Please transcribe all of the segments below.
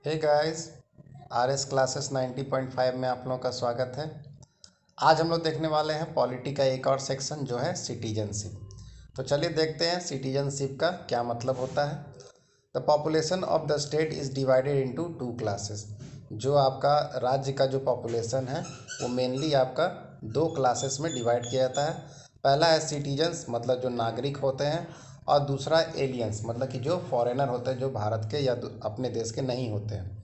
Hey guys, RS classes 90.5 में आप लोगों का स्वागत है। आज हम लोग देखने वाले हैं पॉलिटी का एक और सेक्शन जो है सिटीजनशिप। तो चलिए देखते हैं सिटीजनशिप का क्या मतलब होता है। The population of the state is divided into two classes. जो आपका राज्य का जो पॉपुलेशन है वो मेनली आपका दो क्लासेस में डिवाइड किया जाता है। पहला है सिटीजन्स, मतलब जो नागरिक होते हैं, और दूसरा एलियंस, मतलब कि जो फॉरेनर होते हैं, जो भारत के या अपने देश के नहीं होते हैं।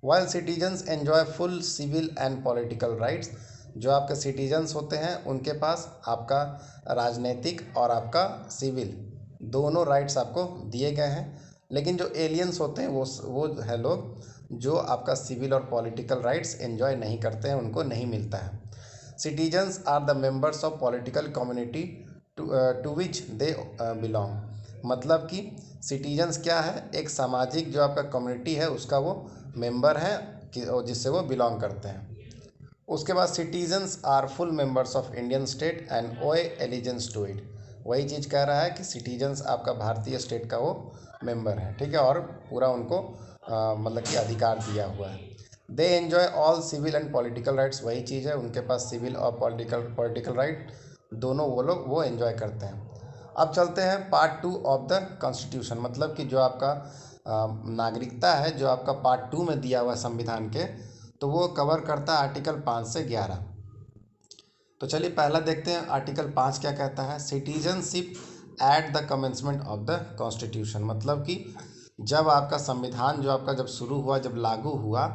While citizens enjoy full civil and political rights, जो आपके सिटीजन्स होते हैं उनके पास आपका राजनीतिक और आपका सिविल दोनों राइट्स आपको दिए गए हैं। लेकिन जो एलियंस होते हैं वो है लोग जो आपका सिविल और पॉलिटिकल राइट्स एंजॉय नहीं करते हैं, उनको नहीं मिलता है। Citizens are the members of political community to which they belong. मतलब कि सिटीजन्स क्या है, एक सामाजिक जो आपका कम्युनिटी है उसका वो मेंबर है जिससे वो बिलोंग करते हैं। उसके बाद citizens are full members of Indian state and owe allegiance to it. वही चीज़ कह रहा है कि सिटीजन्स आपका भारतीय स्टेट का वो मेंबर है, ठीक है, और पूरा उनको मतलब कि अधिकार दिया हुआ है। They enjoy all civil and political rights, वही चीज़ है, उनके पास सिविल और पॉलिटिकल राइट दोनों वो लोग वो एंजॉय करते हैं। अब चलते हैं पार्ट 2 ऑफ द कॉन्स्टिट्यूशन, मतलब कि जो आपका नागरिकता है, जो आपका पार्ट 2 में दिया हुआ है संविधान के, तो वो कवर करता है आर्टिकल 5 से 11। तो चलिए पहला देखते हैं आर्टिकल 5 क्या कहता है। Citizenship at the commencement of the constitution, मतलब कि जब आपका संविधान जो आपका जब शुरू हुआ, जब लागू हुआ,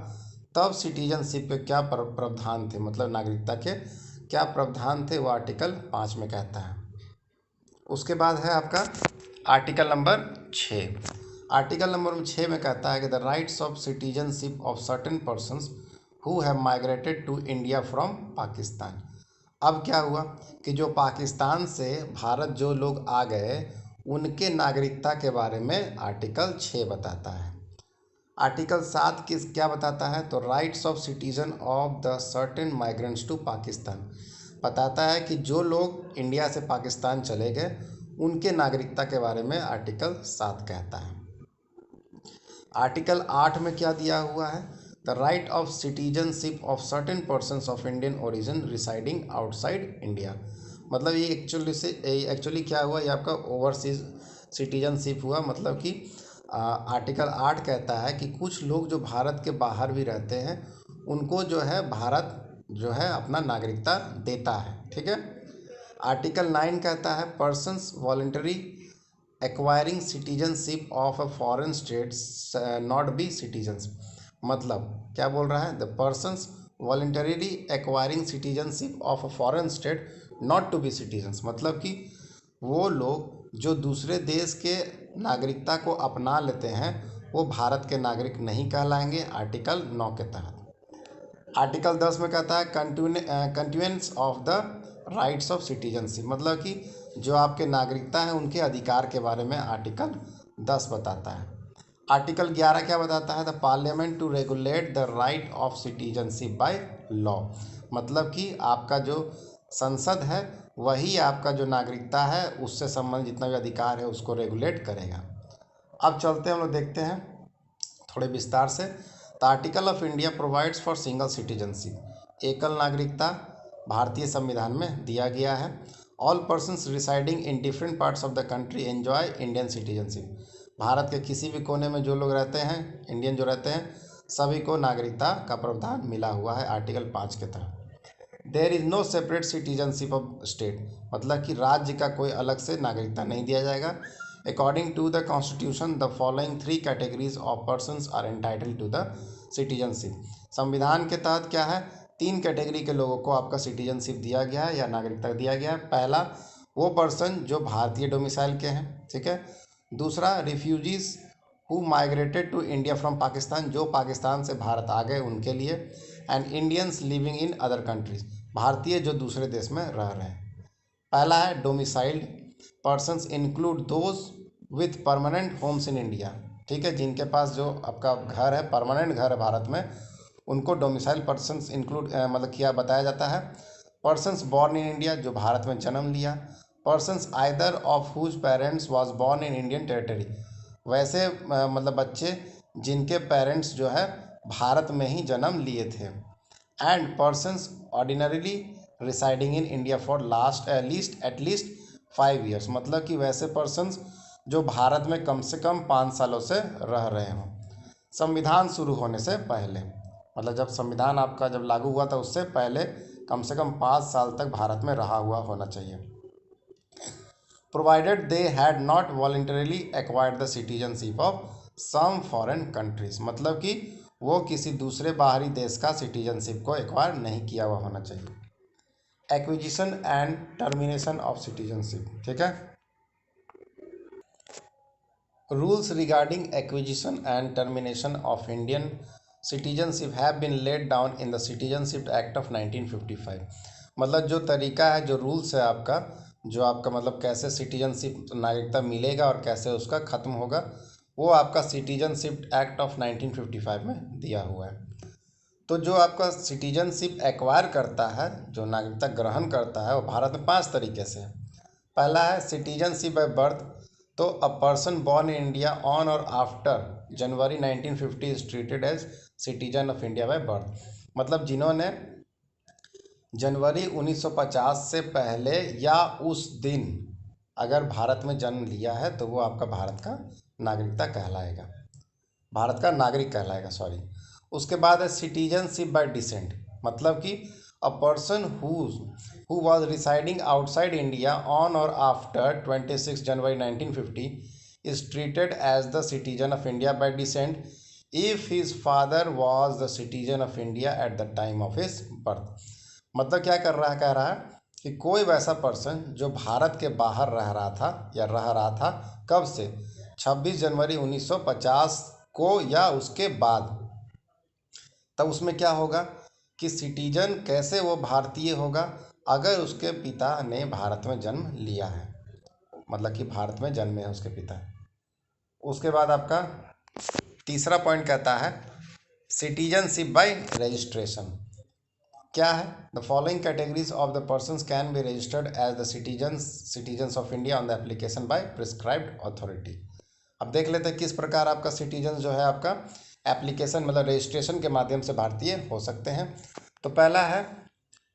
तब सिटीजनशिप के क्या प्रावधान थे, मतलब नागरिकता के क्या प्रावधान थे, वो आर्टिकल 5 में कहता है। उसके बाद है आपका आर्टिकल नंबर 6। आर्टिकल नंबर 6 में कहता है कि the rights of citizenship of certain persons who have migrated to India from Pakistan. अब क्या हुआ कि जो पाकिस्तान से भारत जो लोग आ गए, उनके नागरिकता के बारे में आर्टिकल 6 बताता है। आर्टिकल 7 किस क्या बताता है, तो rights of citizen of the certain migrants to Pakistan बताता है कि जो लोग इंडिया से पाकिस्तान चले गए उनके नागरिकता के बारे में आर्टिकल 7 कहता है। आर्टिकल 8 में क्या दिया हुआ है, the right of citizenship of certain persons of Indian origin residing outside India. मतलब ये एक्चुअली क्या हुआ, ये आपका ओवरसीज सिटीजनशिप हुआ। मतलब कि आर्टिकल 8 कहता है कि कुछ लोग जो भारत के बाहर भी रहते हैं उनको जो है भारत जो है अपना नागरिकता देता है, ठीक है। आर्टिकल 9 कहता है persons voluntary acquiring citizenship of a foreign state not be citizens. मतलब क्या बोल रहा है, the persons voluntarily acquiring citizenship of a foreign state not to be citizens, मतलब कि वो लोग जो दूसरे देश के नागरिकता को अपना लेते हैं वो भारत के नागरिक नहीं कहलाएंगे आर्टिकल 9 के तहत। आर्टिकल 10 में कहता है continuance of the rights of citizenship, मतलब कि जो आपके नागरिकता है उनके अधिकार के बारे में आर्टिकल 10 बताता है। आर्टिकल 11 क्या बताता है, the parliament to regulate the right of citizenship by law, मतलब कि आपका जो संसद है वही आपका जो नागरिकता है उससे संबंधित जितना भी अधिकार है उसको रेगुलेट करेगा। अब चलते हैं, हम लोग देखते हैं थोड़े विस्तार से। The article of India provides for single citizenship, एकल नागरिकता भारतीय संविधान में दिया गया है। All persons residing in different parts of the country enjoy Indian citizenship, Bharat के किसी भी कोने में जो लोग रहते हैं, इंडियन जो रहते हैं, सभी को नागरिकता का प्रावधान मिला हुआ है आर्टिकल 5 के तहत। There is no separate citizenship of state, मतलब कि राज्य का कोई अलग से नागरिकता नहीं दिया जाएगा। According to the constitution the following 3 categories of persons are entitled to the citizenship. संविधान के तहत क्या है, 3 कैटेगरी के लोगों को आपका सिटीजनशिप दिया गया है या नागरिकता दिया गया है। पहला वो पर्सन जो भारतीय डोमिसाइल के हैं, ठीक है। दूसरा refugees who migrated to India from Pakistan, जो पाकिस्तान से भारत आ गए उनके लिए। And Indians living in other countries, भारतीय जो दूसरे देश में रह रहे हैं। पहला है domiciled persons include those with permanent homes in India, ठीक है, जिनके पास जो आपका घर है, परमानेंट घर है भारत में, उनको डोमिसाइल पर्सन्स इंक्लूड मतलब किया बताया जाता है। पर्सन्स बॉर्न इन इंडिया, जो भारत में जन्म लिया। Persons either of whose parents was born in Indian territory, वैसे मतलब बच्चे जिनके पेरेंट्स जो है भारत में ही जन्म लिए थे, and persons ordinarily residing in India for last at least 5 years, मतलब कि वैसे पर्सन्स जो भारत में कम से कम 5 सालों से रह रहे हों संविधान शुरू होने से पहले। मतलब जब संविधान आपका जब लागू हुआ था उससे पहले कम से कम 5 साल तक भारत में रहा हुआ होना चाहिए। Provided they had not voluntarily acquired the citizenship of some foreign countries, मतलब कि वो किसी दूसरे बाहरी देश का सिटीजनशिप को एक्वायर नहीं किया हुआ होना चाहिए। Acquisition and termination of citizenship, ठीक है। Rules regarding acquisition and termination of Indian citizenship have been laid down in the citizenship act of 1955, मतलब जो तरीका है, जो रूल्स है आपका, जो आपका मतलब कैसे सिटीजनशिप नागरिकता मिलेगा और कैसे उसका ख़त्म होगा, वो आपका सिटीजनशिप एक्ट ऑफ 1955 में दिया हुआ है। तो जो आपका सिटीजनशिप एक्वायर करता है, जो नागरिकता ग्रहण करता है, वो भारत में 5 तरीके से है। पहला है सिटीजनशिप बाय बर्थ, तो a person born in India on और after January 1950 is treated as citizen of India by birth, मतलब जिन्होंने जनवरी 1950 से पहले या उस दिन अगर भारत में जन्म लिया है तो वो आपका भारत का नागरिकता कहलाएगा, भारत का नागरिक कहलाएगा, सॉरी। उसके बाद है सिटीजनशिप बाय डिसेंट, मतलब कि a person who was residing outside India on और after 26 January 1950 is treated as the citizen of India by descent if his father was the citizen of India at the time of his birth. मतलब क्या कर रहा है, कह रहा है कि कोई वैसा पर्सन जो भारत के बाहर रह रहा था या रह रहा था, कब से, 26 जनवरी 1950 को या उसके बाद, तब उसमें क्या होगा कि सिटीजन कैसे वो भारतीय होगा, अगर उसके पिता ने भारत में जन्म लिया है, मतलब कि भारत में जन्मे हैं उसके पिता। उसके बाद आपका तीसरा पॉइंट कहता है सिटीजनशिप बाय रजिस्ट्रेशन। क्या है, the following categories of the persons can be registered as the citizens of India on the application by prescribed authority. अब देख लेते हैं किस प्रकार आपका सिटीजन जो है आपका एप्लीकेशन मतलब रजिस्ट्रेशन के माध्यम से भारतीय हो सकते हैं। तो पहला है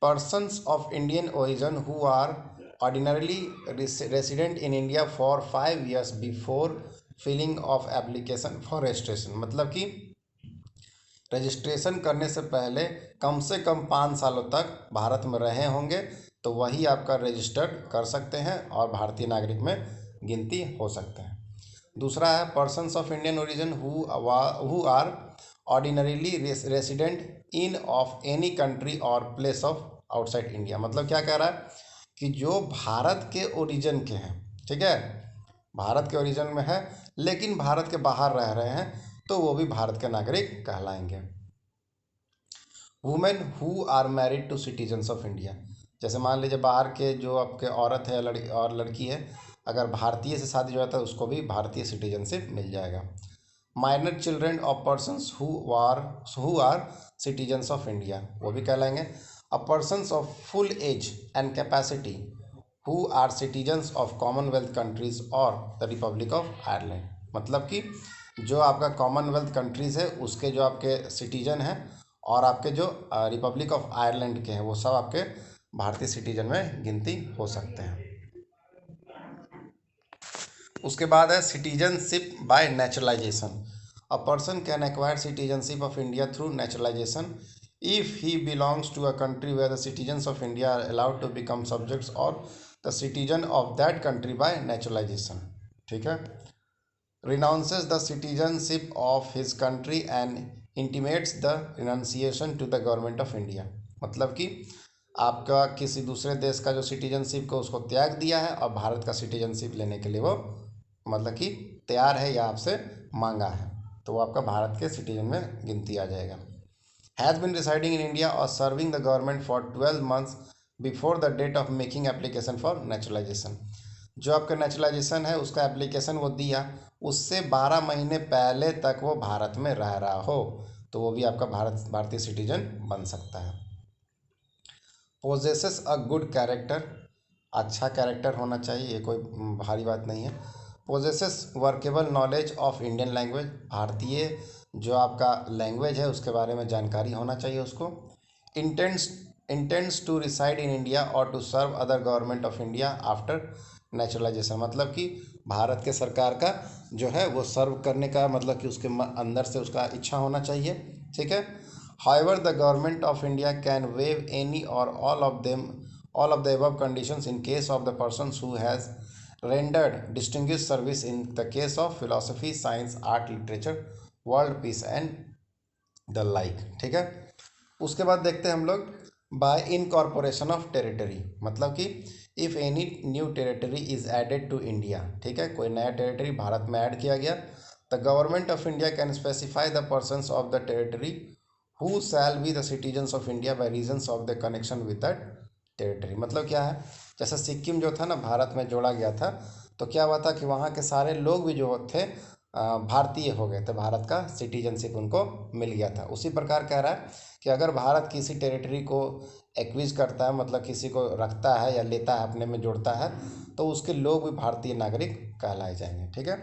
persons of Indian origin who are ordinarily resident in India for 5 years before filling of application for registration, मतलब कि रजिस्ट्रेशन करने से पहले कम से कम 5 सालों तक भारत में रहे होंगे तो वही आपका रजिस्टर्ड कर सकते हैं और भारतीय नागरिक में गिनती हो सकते हैं। दूसरा है persons of Indian origin who are ordinarily resident in of any country और प्लेस ऑफ आउटसाइड इंडिया, मतलब क्या कह रहा है कि जो भारत के ओरिजिन के हैं, ठीक है, भारत के ओरिजिन में है लेकिन भारत के बाहर रह रहे हैं तो वो भी भारत के नागरिक कहलाएंगे। Women who are married to citizens of India, जैसे मान लीजिए बाहर के जो आपके औरत है लड़की है, अगर भारतीय से शादी जो है तो उसको भी भारतीय सिटीजनशिप मिल जाएगा। Minor children of persons who are citizens of India, वो भी कहलाएंगे। A persons of full age and capacity who are citizens of Commonwealth countries और द रिपब्लिक ऑफ आयरलैंड, मतलब कि जो आपका कॉमनवेल्थ कंट्रीज़ है उसके जो आपके सिटीजन हैं और आपके जो रिपब्लिक ऑफ आयरलैंड के हैं वो सब आपके भारतीय सिटीजन में गिनती हो सकते हैं। उसके बाद है citizenship by naturalisation. A person can acquire citizenship of India through naturalisation if he belongs to a country where the citizens of India are allowed to become subjects और the citizen of that country by naturalisation, ठीक है। renounces the citizenship of his country and intimates the renunciation to the government of India, मतलब कि आपका किसी दूसरे देश का जो सिटीजनशिप को उसको त्याग दिया है और भारत का सिटीजनशिप लेने के लिए वो मतलब कि तैयार है या आपसे मांगा है तो वो आपका भारत के सिटीजन में गिनती आ जाएगा। Has been residing in India और serving the government for 12 months before the date of making application for naturalisation, जो आपका नेचुरलाइजेशन है उसका एप्लीकेशन वो दिया उससे 12 महीने पहले तक वो भारत में रह रहा हो तो वो भी आपका भारतीय सिटीजन बन सकता है। पोजेसेस अ गुड कैरेक्टर, अच्छा कैरेक्टर होना चाहिए, ये कोई भारी बात नहीं है। Possesses workable knowledge of Indian language, भारतीय जो आपका लैंग्वेज है उसके बारे में जानकारी होना चाहिए उसको। Intends to reside in India और to serve other government of India after naturalisation, मतलब कि भारत के सरकार का जो है वो सर्व करने का, मतलब कि उसके अंदर से उसका इच्छा होना चाहिए, ठीक है। However the government of India can wave any और all of the above conditions in case of the persons who has rendered distinguished service in the case of philosophy, science, art, literature, world peace and the like, ठीक है। उसके बाद देखते हैं हम लोग bye incorporation of territory, मतलब कि if any new territory is added to India, ठीक है, कोई नया टेरिटरी भारत में ऐड किया गया, the government of India can specify the persons of the territory who shall be the citizens of India by reasons of the connection with the territory. मतलब क्या है, जैसे सिक्किम जो था ना भारत में जोड़ा गया था, तो क्या हुआ था कि वहाँ के सारे लोग भी जो थे भारतीय हो गए थे, भारत का सिटीजनशिप उनको मिल गया था। उसी प्रकार कह रहा है कि अगर भारत किसी टेरिटरी को एक्विज करता है, मतलब किसी को रखता है या लेता है, अपने में जोड़ता है, तो उसके लोग भी भारतीय नागरिक कहलाए जाएंगे, ठीक है।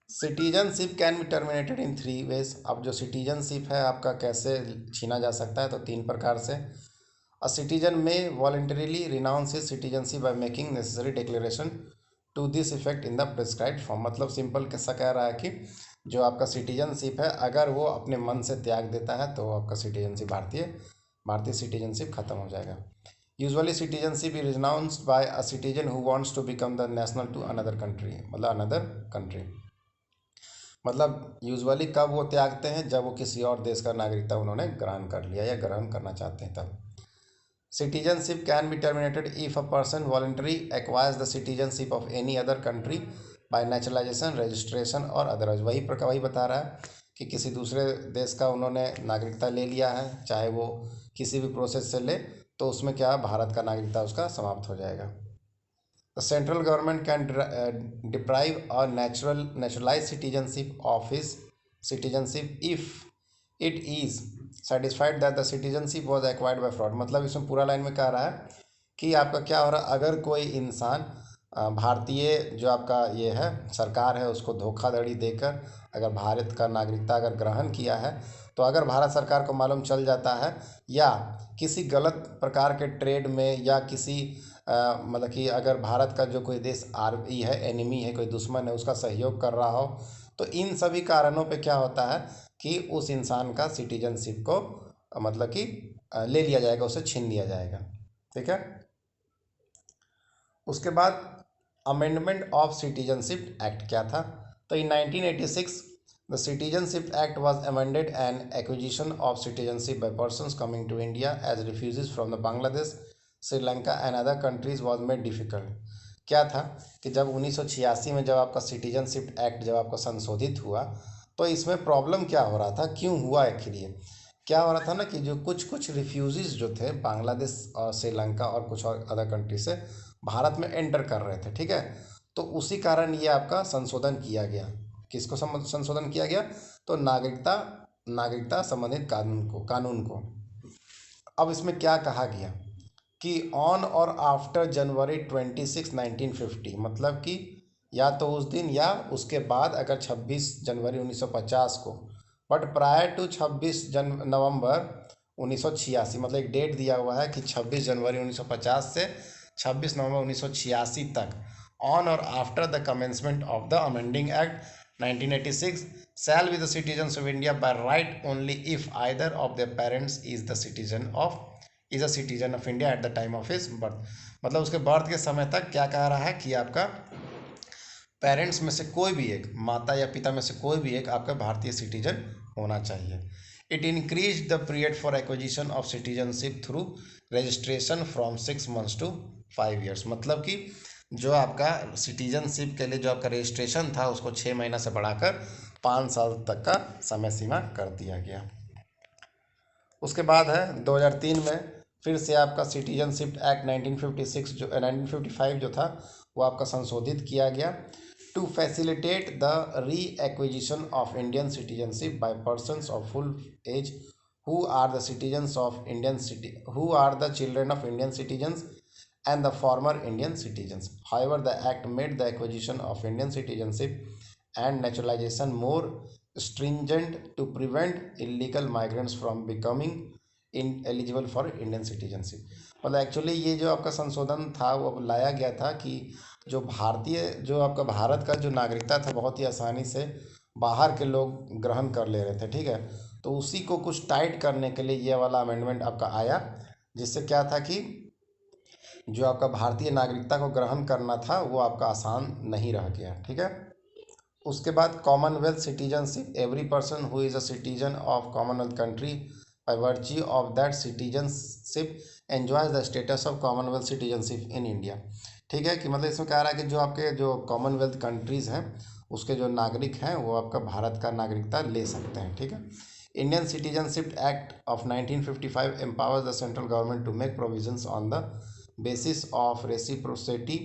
Citizenship can be terminated in 3 ways. अब जो सिटीजनशिप है आपका कैसे छीना जा सकता है, तो 3 प्रकार से। A citizen may voluntarily renounce his citizenship by making necessary declaration to this effect in the prescribed form. मतलब सिंपल कैसा कह रहा है कि जो आपका सिटीजनशिप है अगर वो अपने मन से त्याग देता है तो आपका सिटीजनशिप भारतीय सिटीजनशिप खत्म हो जाएगा। Usually citizenship is renounced by a citizen who wants to become the national to another country, मतलब अनदर कंट्री। मतलब यूजुअली कब वो त्यागते हैं, जब वो किसी और देश का नागरिकता उन्होंने ग्रहण कर लिया या ग्रहण करना चाहते हैं तब। Citizenship can be terminated if a person voluntarily acquires the citizenship of any other country by naturalization, registration और otherwise। वही बता रहा है कि किसी दूसरे देश का उन्होंने नागरिकता ले लिया है, चाहे वो किसी भी प्रोसेस से ले, तो उसमें क्या भारत का नागरिकता उसका समाप्त हो जाएगा। The central government can deprive a naturalized citizenship of his citizenship if it is satisfied that the citizenship was acquired by fraud। मतलब इसमें पूरा लाइन में कह रहा है कि आपका क्या हो रहा है, अगर कोई इंसान भारतीय जो आपका ये है सरकार है उसको धोखाधड़ी देकर अगर भारत का नागरिकता अगर ग्रहण किया है, तो अगर भारत सरकार को मालूम चल जाता है या किसी गलत प्रकार के ट्रेड में या किसी मतलब कि अगर भारत का जो कोई देश आरबी है, एनिमी है, कोई दुश्मन है, उसका सहयोग कर रहा हो, तो इन सभी कारणों पे क्या होता है कि उस इंसान का सिटीजनशिप को मतलब कि ले लिया जाएगा, उसे छीन लिया जाएगा, ठीक है। उसके बाद अमेंडमेंट ऑफ सिटीजनशिप एक्ट क्या था, तो in 1986 the citizenship act was amended and acquisition of citizenship by persons coming to India as refugees from the Bangladesh, Sri Lanka and other countries was made difficult. क्या था कि जब 1986 में जब आपका सिटीजनशिप एक्ट जब आपका संशोधित हुआ, तो इसमें प्रॉब्लम क्या हो रहा था, क्यों हुआ आखिर ये क्या हो रहा था ना, कि जो कुछ रिफ्यूजीज जो थे बांग्लादेश और श्रीलंका और कुछ और अदर कंट्री से भारत में एंटर कर रहे थे, ठीक है। तो उसी कारण ये आपका संशोधन किया गया। किसको संशोधन किया गया, तो नागरिकता संबंधित कानून को। अब इसमें क्या कहा गया कि ऑन और आफ्टर जनवरी 26, 1950, मतलब कि या तो उस दिन या उसके बाद अगर 26 जनवरी 1950 को, बट प्रायर टू 26 नवंबर 1986, मतलब एक डेट दिया हुआ है कि 26 जनवरी 1950 से 26 नवंबर 1986 तक, ऑन और after the commencement of the amending act 1986 shall be the citizens of India by right only if either of their parents is a citizen of India at the time of his birth। मतलब उसके birth के समय तक क्या कह रहा है कि आपका पेरेंट्स में से कोई भी एक, माता या पिता में से कोई भी एक आपका भारतीय सिटीजन होना चाहिए। It increase the period for acquisition of citizenship through registration from 6 months to 5 years। मतलब कि जो आपका सिटीजनशिप के लिए जो आपका रजिस्ट्रेशन था उसको 6 महीना से बढ़ाकर 5 साल तक का समय सीमा कर दिया गया। उसके बाद है 2003 में फिर से आपका सिटीजनशिप एक्ट 1955 जो था वो आपका संशोधित किया गया to facilitate the reacquisition of Indian citizenship by persons of full age who are the citizens of who are the children of Indian citizens and the former Indian citizens। However, the act made the acquisition of Indian citizenship and naturalization more stringent to prevent illegal migrants from becoming in eligible for Indian citizenship. मतलब actually ये जो आपका संशोधन था वो अब लाया गया था कि जो आपका भारत का जो नागरिकता था बहुत ही आसानी से बाहर के लोग ग्रहण कर ले रहे थे, ठीक है। तो उसी को कुछ टाइट करने के लिए ये वाला अमेंडमेंट आपका आया, जिससे क्या था कि जो आपका भारतीय नागरिकता को ग्रहण करना था वो आपका आसान नहीं रह गया, ठीक है। उसके बाद Commonwealth citizenship, every person who is a citizen of Commonwealth country by virtue of that citizenship enjoys the status of Commonwealth citizenship in India. ठीक है, कि मतलब इसमें क्या रहा है कि जो आपके जो कॉमनवेल्थ कंट्रीज़ हैं उसके जो नागरिक हैं वो आपका भारत का नागरिकता ले सकते हैं, ठीक है। Indian citizenship act of 1955 empowers the central government to make provisions on the basis of reciprocity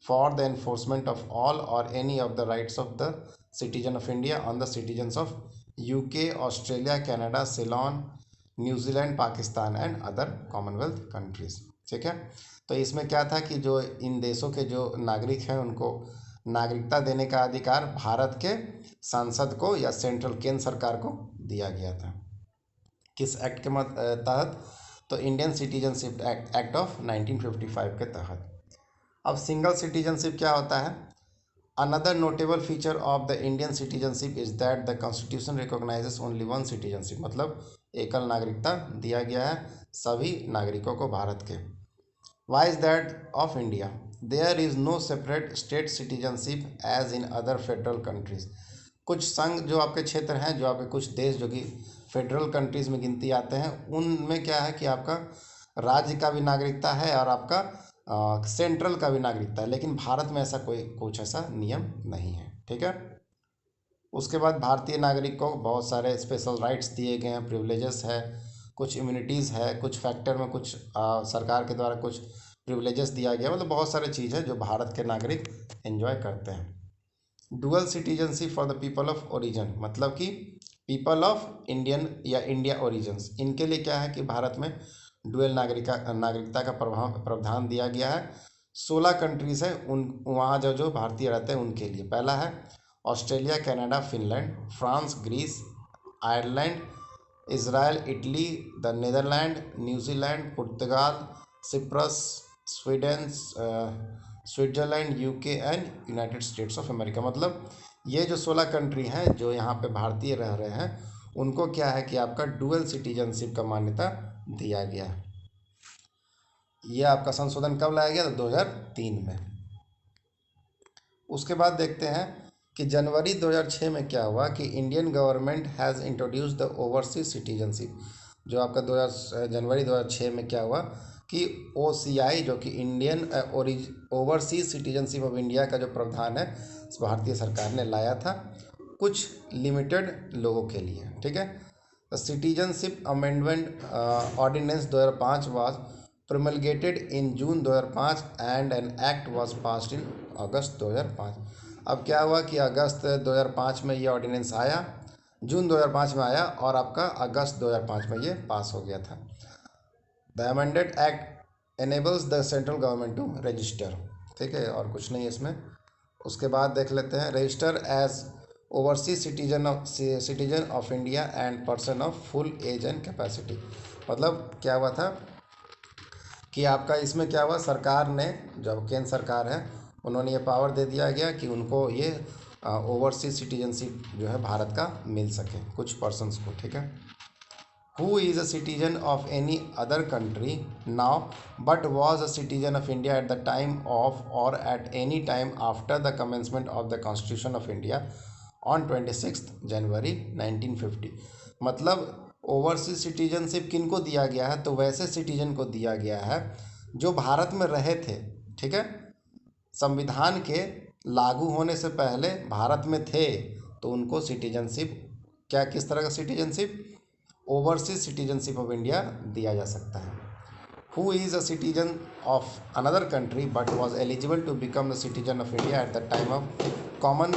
for the enforcement of all or any of the rights of the citizen of India on the citizens of UK, Australia, Canada, Ceylon, New Zealand, Pakistan and other Commonwealth countries, ठीक है। तो इसमें क्या था कि जो इन देशों के जो नागरिक हैं उनको नागरिकता देने का अधिकार भारत के सांसद को या सेंट्रल केंद्र सरकार को दिया गया था। किस एक्ट के तहत? तो इंडियन सिटीजनशिप एक्ट ऑफ 1955 के तहत। अब सिंगल सिटीजनशिप क्या होता है? Another notable feature of the Indian citizenship is that the constitution recognises only one citizenship, मतलब एकल नागरिकता दिया गया है सभी नागरिकों को भारत के। Why is that of India? There is no separate state citizenship as in other federal countries. कुछ संघ जो आपके क्षेत्र हैं, जो आपके कुछ देश जो कि फेडरल कंट्रीज़ में गिनती आते हैं, उनमें क्या है कि आपका राज्य का भी नागरिकता है और आपका सेंट्रल का भी नागरिकता है, लेकिन भारत में ऐसा कुछ ऐसा नियम नहीं है, ठीक है। उसके बाद भारतीय नागरिक को बहुत सारे स्पेशल राइट्स दिए गए हैं, प्रिविलेजेस है, कुछ इम्यूनिटीज़ है, कुछ फैक्टर में कुछ सरकार के द्वारा कुछ प्रिविलेजेस दिया गया, मतलब बहुत सारे चीज़ है जो भारत के नागरिक एंजॉय करते हैं। Dual citizenship for the people of origin, मतलब कि पीपल ऑफ इंडियन या इंडिया ओरिजिन्स, इनके लिए क्या है कि भारत में डुअल नागरिकता का प्रावधान दिया गया है। 16 कंट्रीज़ है उन वहाँ जो भारतीय रहते हैं उनके लिए। पहला है Australia, Canada, Finland, France, Greece, Ireland, Israel, Italy, the Netherlands, New Zealand, पुर्तगाल, Cyprus, Sweden, Switzerland, UK and United States of America. मतलब ये जो 16 कंट्री हैं जो यहाँ पे भारतीय रह रहे हैं उनको क्या है कि आपका डुअल सिटीजनशिप का मान्यता दिया गया है। ये आपका संशोधन कब लाया गया? तो 2003 में। उसके बाद देखते हैं कि जनवरी 2006 में क्या हुआ कि Indian government has introduce the overseas citizenship. जो आपका जनवरी 2006 में क्या हुआ कि OCI जो कि Indian overseas citizenship of India का जो प्रावधान है भारतीय सरकार ने लाया था कुछ लिमिटेड लोगों के लिए, ठीक है। The citizenship amendment ordinance 2005 was promulgated in June 2005 and an act was passed in August 2005। अब क्या हुआ कि अगस्त 2005 में ये ऑर्डिनेंस आया, जून 2005 में आया और आपका अगस्त 2005 में ये पास हो गया था। The amended act enables the central government to register, ठीक है, और कुछ नहीं इसमें। उसके बाद देख लेते हैं register as overseas citizen of India and person of full age and capacity. मतलब क्या हुआ था कि आपका इसमें क्या हुआ, सरकार ने, जो केंद्र सरकार है, उन्होंने ये पावर दे दिया गया कि उनको ये ओवरसीज सिटीजनशिप जो है भारत का मिल सके कुछ पर्सन्स को, ठीक है। Who is a citizen of any other country now but was a citizen of India at the time of or at any time after the commencement of the Constitution of India on 26th January 1950। मतलब overseas citizenship किनको दिया गया है? तो वैसे citizen को दिया गया है जो भारत में रहे थे, ठीक है, संविधान के लागू होने से पहले भारत में थे, तो उनको सिटीजनशिप क्या, किस तरह का citizenship? Overseas citizenship of India दिया जा सकता है। Who is a citizen of another country but was eligible to become the citizen of India at the time of common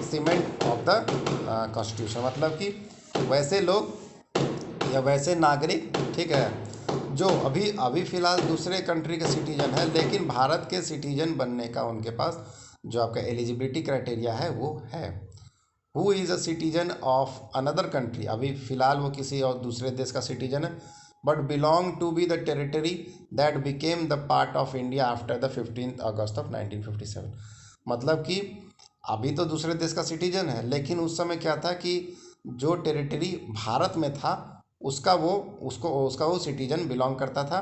cement of the constitution. मतलब कि वैसे लोग या वैसे नागरिक, ठीक है, जो अभी फ़िलहाल दूसरे कंट्री के सिटीजन है लेकिन भारत के सिटीजन बनने का उनके पास जो आपका एलिजिबिलिटी क्राइटेरिया है वो है। Who is a citizen of another country, अभी फिलहाल वो किसी और दूसरे देश का सिटीजन है, but belong to be the territory that became the part of India after the 15 August of 1957। मतलब कि अभी तो दूसरे देश का सिटीजन है, लेकिन उस समय क्या था कि जो टेरिटरी भारत में था उसका वो सिटीजन बिलोंग करता था।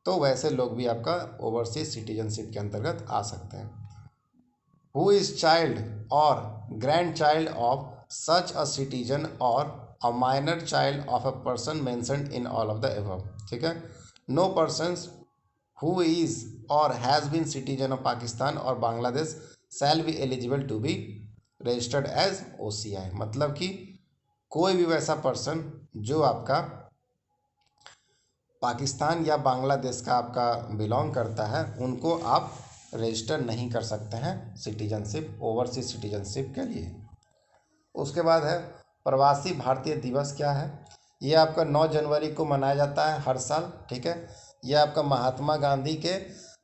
तो वैसे लोग भी आपका ओवरसीज सिटीजनशिप के अंतर्गत आ सकते हैं। हु इज चाइल्ड और grandchild of such a citizen और a minor child of a person mentioned in all of the above. ठीक है, नो पर्सन्स हु इज और has been citizen of Pakistan और Bangladesh shall be eligible to be registered as OCI। मतलब कि कोई भी वैसा पर्सन जो आपका पाकिस्तान या बांग्लादेश का आपका बिलोंग करता है उनको आप रजिस्टर नहीं कर सकते हैं सिटीजनशिप, ओवरसीज सिटीजनशिप के लिए। उसके बाद है प्रवासी भारतीय दिवस। क्या है ये? आपका 9 जनवरी को मनाया जाता है हर साल। ठीक है, यह आपका महात्मा गांधी के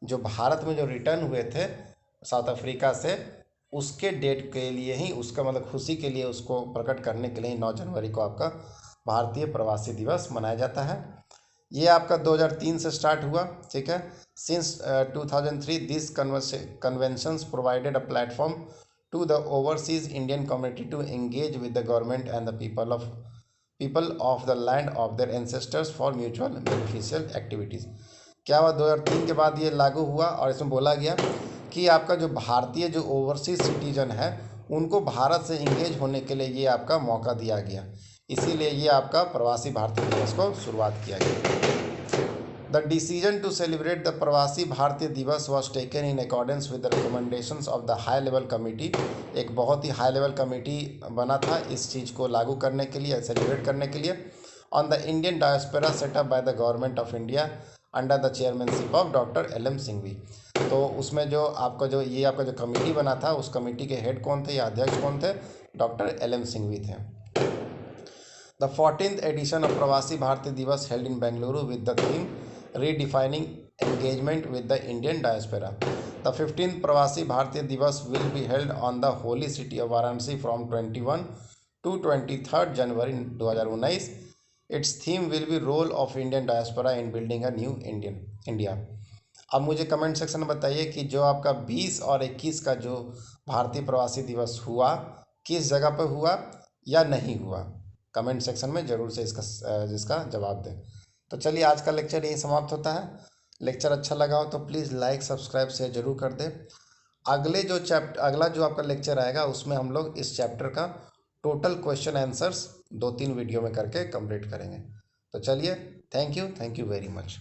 जो भारत में जो रिटर्न हुए थे साउथ अफ्रीका से, उसके डेट के लिए ही, उसका मतलब खुशी के लिए, उसको प्रकट करने के लिए 9 जनवरी को आपका भारतीय प्रवासी दिवस मनाया जाता है। ये आपका 2003 से स्टार्ट हुआ। ठीक है, since 2003 this conventions provided a platform to the overseas Indian community to engage with the government and the people of the land of their ancestors for mutual beneficial activities. क्या हुआ, 2003 के बाद ये लागू हुआ और इसमें बोला गया कि आपका जो भारतीय जो ओवरसीज सिटीजन है उनको भारत से इंगेज होने के लिए ये आपका मौका दिया गया, इसीलिए ये आपका प्रवासी भारतीय दिवस को शुरुआत किया गया। The decision to celebrate the Pravasi Bharatiya Divas was taken in accordance with the recommendations of the high level committee. एक बहुत ही हाई लेवल कमेटी बना था इस चीज़ को लागू करने के लिए, सेलिब्रेट करने के लिए, on the Indian diaspora setup by the government of India under the chairmanship of doctor LM Singhvi. तो उसमें जो आपका जो कमेटी बना था, उस कमेटी के हेड कौन थे या अध्यक्ष कौन थे? डॉक्टर LM सिंघवी थे। द 14th एडिशन ऑफ प्रवासी भारतीय दिवस held in Bengaluru with the theme redefining engagement with the Indian diaspora. The 15th प्रवासी भारतीय दिवस will be held on the holy city of Varanasi from 21 to 23rd January 2019. Its theme will be role of Indian diaspora in building a new India. अब मुझे comment section में बताइए कि जो आपका 20 और 21 का जो भारतीय प्रवासी दिवस हुआ, किस जगह पर हुआ या नहीं हुआ? कमेंट सेक्शन में ज़रूर से इसका जवाब दें। तो चलिए, आज का लेक्चर यही समाप्त होता है। लेक्चर अच्छा लगा हो तो प्लीज़ लाइक, सब्सक्राइब, शेयर जरूर कर दें। अगला जो आपका लेक्चर आएगा उसमें हम लोग इस चैप्टर का टोटल क्वेश्चन आंसर्स 2-3 वीडियो में करके कंप्लीट करेंगे। तो चलिए, थैंक यू वेरी मच।